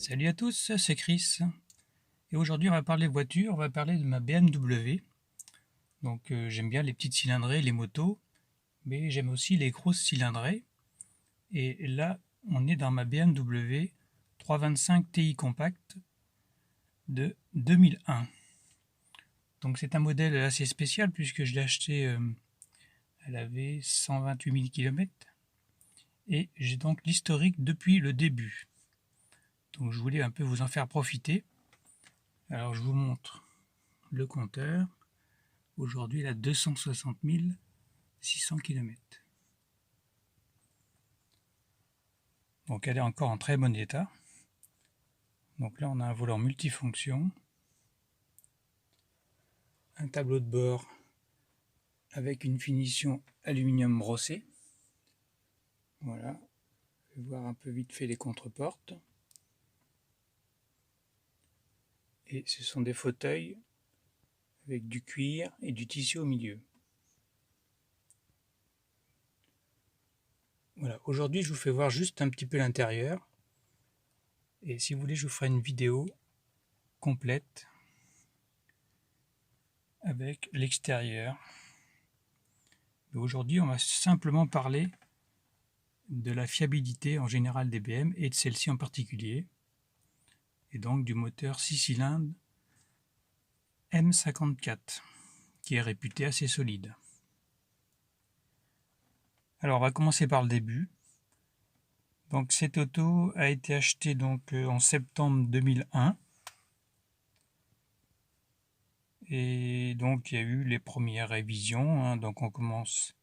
Salut à tous, c'est Chris. Et aujourd'hui on va parler voiture, on va parler de ma BMW. Donc j'aime bien les petites cylindrées, les motos, mais j'aime aussi les grosses cylindrées. Et là on est dans ma BMW 325 Ti Compact de 2001. Donc c'est un modèle assez spécial puisque je l'ai acheté, elle avait 128 000 km. Et j'ai donc l'historique depuis le début. Donc je voulais un peu vous en faire profiter. Alors je vous montre le compteur. Aujourd'hui, il a 260 600 km. Donc elle est encore en très bon état. Donc là, on a un volant multifonction, un tableau de bord avec une finition aluminium brossé. Voilà, je vais voir un peu vite fait les contreportes. Et ce sont des fauteuils avec du cuir et du tissu au milieu. Voilà, aujourd'hui je vous fais voir juste un petit peu l'intérieur. Et si vous voulez, je vous ferai une vidéo complète avec l'extérieur. Aujourd'hui, on va simplement parler de la fiabilité en général des BM et de celle-ci en particulier, et donc du moteur 6 cylindres M54 qui est réputé assez solide. Alors on va commencer par le début. Donc cette auto a été achetée donc en septembre 2001 et donc il y a eu les premières révisions, hein. Donc on commence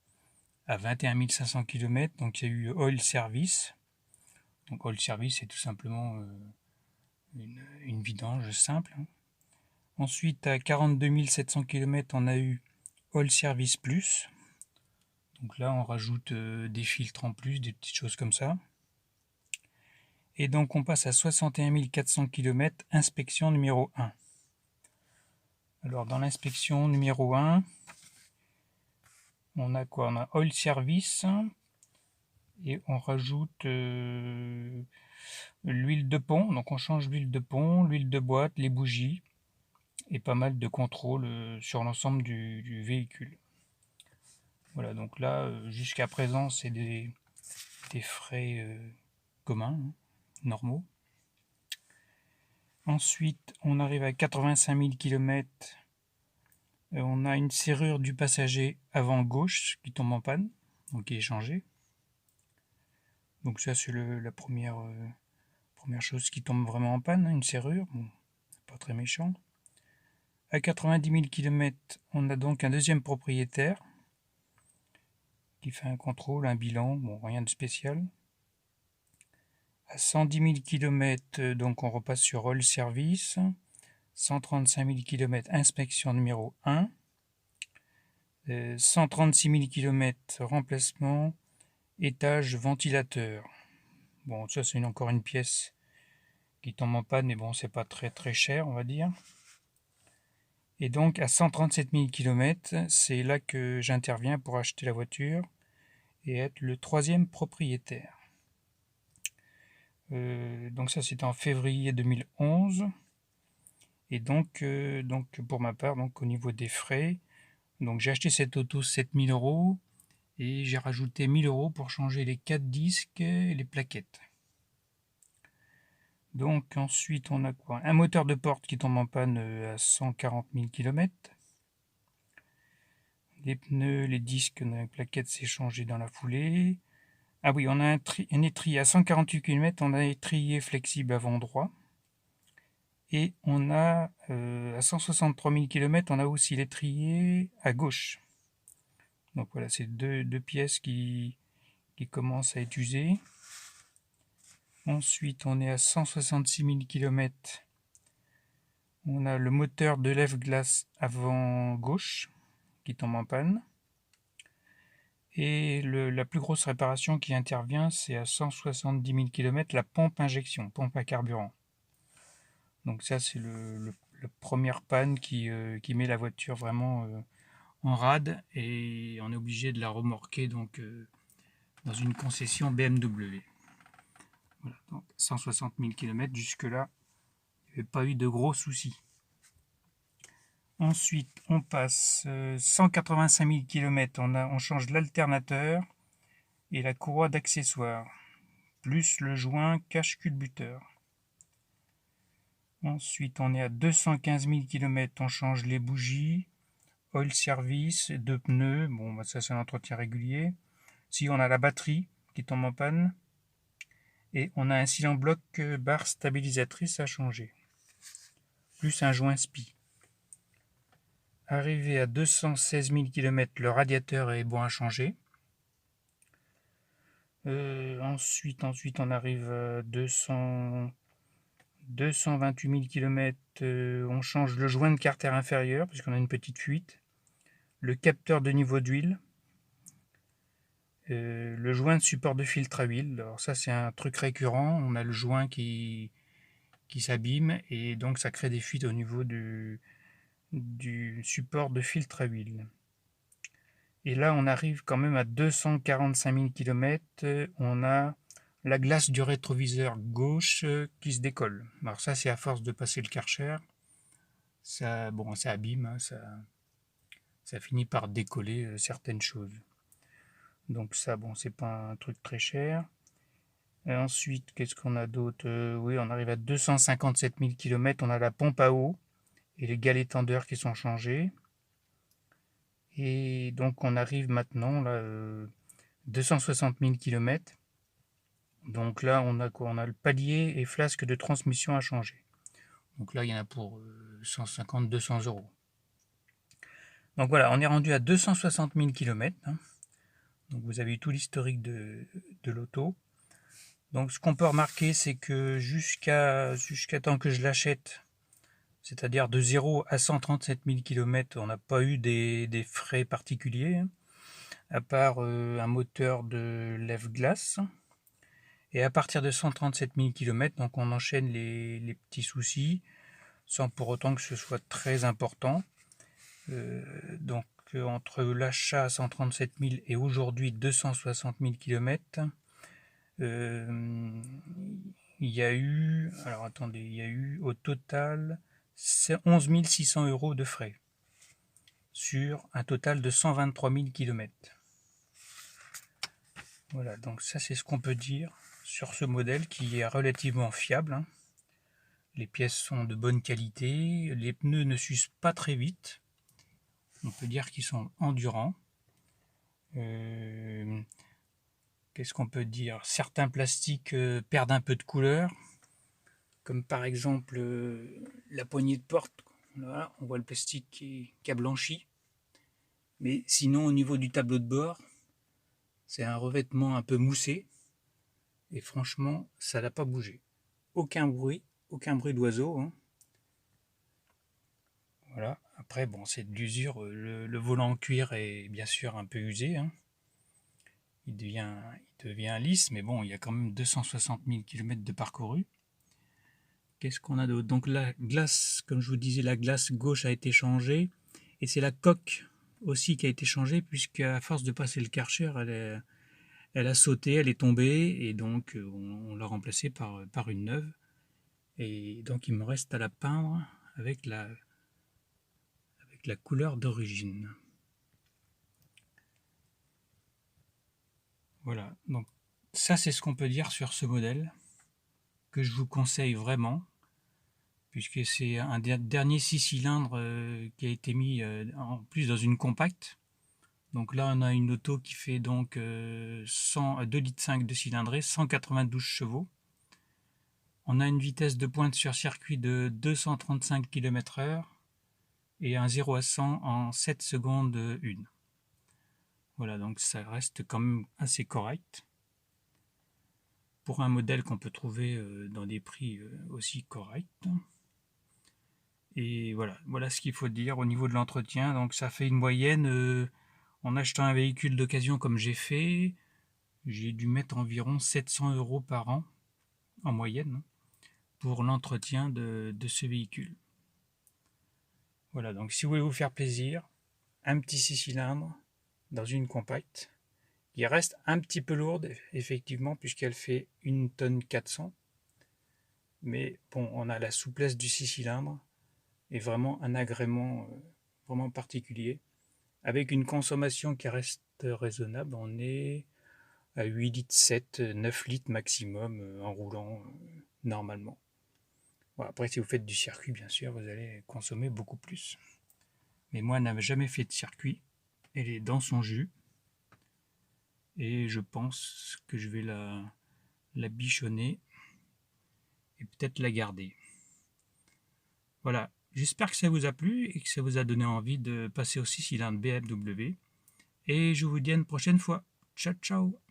à 21 500 km, donc il y a eu oil service. Donc oil service c'est tout simplement une vidange simple. Ensuite, à 42 700 km, on a eu All Service Plus. Donc là, on rajoute des filtres en plus, des petites choses comme ça. Et donc, on passe à 61 400 km, inspection numéro 1. Alors, dans l'inspection numéro 1, on a quoi? On a Oil Service et on rajoute l'huile de pont. Donc, on change l'huile de pont, l'huile de boîte, les bougies et pas mal de contrôles sur l'ensemble du véhicule. Voilà, donc là, jusqu'à présent, c'est des frais communs, hein, normaux. Ensuite, on arrive à 85 000 km. On a une serrure du passager avant gauche qui tombe en panne, donc qui est changée. Donc ça, c'est la première chose qui tombe vraiment en panne, hein, une serrure. Bon, pas très méchant. À 90 000 km, on a donc un deuxième propriétaire qui fait un contrôle, un bilan, bon, rien de spécial. À 110 000 km, donc on repasse sur All Service. 135 000 km, inspection numéro 1. 136 000 km, remplacement, étage ventilateur. Bon, ça c'est encore une pièce qui tombe en panne, mais bon, c'est pas très très cher, on va dire. Et donc à 137 000 km, c'est là que j'interviens pour acheter la voiture et être le troisième propriétaire. Donc ça c'était en février 2011. Et donc pour ma part, donc au niveau des frais, donc j'ai acheté cette auto 7 000 € et j'ai rajouté 1 000 € pour changer les 4 disques et les plaquettes. Donc ensuite on a quoi? Un moteur de porte qui tombe en panne à 140 000 km. Les pneus, les disques, les plaquettes s'est changé dans la foulée. Ah oui, on a un étrier à 148 km, on a un étrier flexible avant droit. Et on a à 163 000 km, on a aussi l'étrier à gauche. Donc voilà, c'est deux pièces qui commencent à être usées. Ensuite, on est à 166 000 km. On a le moteur de lève-glace avant gauche qui tombe en panne. Et la plus grosse réparation qui intervient, c'est à 170 000 km, la pompe injection, pompe à carburant. Donc ça, c'est la première panne qui met la voiture vraiment en rade et on est obligé de la remorquer donc, dans une concession BMW. Voilà, donc 160 000 km, jusque-là, il n'y avait pas eu de gros soucis. Ensuite, on passe 185 000 km, on change l'alternateur et la courroie d'accessoires, plus le joint cache-culbuteur. Ensuite, on est à 215 000 km, on change les bougies, oil service, 2 pneus, bon, bah ça c'est un entretien régulier. Si on a la batterie qui tombe en panne, et on a un cylindre bloc barre stabilisatrice à changer, plus un joint SPI. Arrivé à 216 000 km, le radiateur est bon à changer. Ensuite, on arrive à 228 000 km, on change le joint de carter inférieur, puisqu'on a une petite fuite, le capteur de niveau d'huile, le joint de support de filtre à huile. Alors ça, c'est un truc récurrent, on a le joint qui s'abîme, et donc ça crée des fuites au niveau du support de filtre à huile. Et là, on arrive quand même à 245 000 km. On a la glace du rétroviseur gauche qui se décolle. Alors ça, c'est à force de passer le Karcher. Ça, bon, ça abîme, hein, ça finit par décoller certaines choses. Donc ça, bon, c'est pas un truc très cher. Et ensuite, qu'est-ce qu'on a d'autre? Oui, on arrive à 257 000 km. On a la pompe à eau et les galets tendeurs qui sont changés. Et donc on arrive maintenant là, 260 000 km. Donc là on a quoi? On a le palier et flasque de transmission à changer. Donc là il y en a pour 150-200 euros. Donc voilà, on est rendu à 260 000 km. Hein. Donc vous avez eu tout l'historique de l'auto. Donc ce qu'on peut remarquer, c'est que jusqu'à temps que je l'achète, c'est-à-dire de 0 à 137 000 km, on n'a pas eu des frais particuliers. Hein. À part un moteur de lève-glace. Et à partir de 137 000 km, donc on enchaîne les petits soucis, sans pour autant que ce soit très important. Donc entre l'achat à 137 000 et aujourd'hui 260 000 km, il y a eu, alors attendez, il y a eu au total 11 600 euros de frais sur un total de 123 000 km. Voilà, donc ça c'est ce qu'on peut dire sur ce modèle qui est relativement fiable. Hein. Les pièces sont de bonne qualité, les pneus ne s'usent pas très vite. On peut dire qu'ils sont endurants. Qu'est-ce qu'on peut dire? Certains plastiques perdent un peu de couleur, comme par exemple la poignée de porte. Voilà, on voit le plastique qui a blanchi. Mais sinon, au niveau du tableau de bord, c'est un revêtement un peu moussé. Et franchement, ça n'a pas bougé. Aucun bruit d'oiseau. Hein. Voilà. Après, bon, c'est de l'usure. Le volant en cuir est bien sûr un peu usé. Hein. Il devient lisse, mais bon, il y a quand même 260 000 km de parcouru. Qu'est-ce qu'on a d'autre? Donc la glace, comme je vous disais, la glace gauche a été changée. Et c'est la coque aussi qui a été changée, puisqu'à force de passer le Karcher, elle a sauté, elle est tombée, et donc on l'a remplacée par une neuve. Et donc il me reste à la peindre avec la couleur d'origine. Voilà, donc ça c'est ce qu'on peut dire sur ce modèle, que je vous conseille vraiment, puisque c'est un dernier 6 cylindres qui a été mis en plus dans une compacte. Donc là on a une auto qui fait donc 2,5 litres de cylindrée, 192 chevaux. On a une vitesse de pointe sur circuit de 235 km/h et un 0 à 100 en 7 secondes 1. Voilà, donc ça reste quand même assez correct pour un modèle qu'on peut trouver dans des prix aussi corrects. Et voilà ce qu'il faut dire au niveau de l'entretien. Donc ça fait une moyenne, en achetant un véhicule d'occasion comme j'ai fait, j'ai dû mettre environ 700 euros par an en moyenne pour l'entretien de ce véhicule. Voilà, donc si vous voulez vous faire plaisir, un petit 6 cylindres dans une compacte qui reste un petit peu lourde, effectivement, puisqu'elle fait 1,4 tonnes. Mais bon, on a la souplesse du 6 cylindres et vraiment un agrément vraiment particulier. Avec une consommation qui reste raisonnable, on est à 8 litres 7, 9 litres maximum en roulant normalement. Bon, après, si vous faites du circuit, bien sûr, vous allez consommer beaucoup plus. Mais moi, elle n'a jamais fait de circuit. Elle est dans son jus. Et je pense que je vais la bichonner et peut-être la garder. Voilà, j'espère que ça vous a plu et que ça vous a donné envie de passer au 6 cylindres BMW. Et je vous dis à une prochaine fois. Ciao, ciao!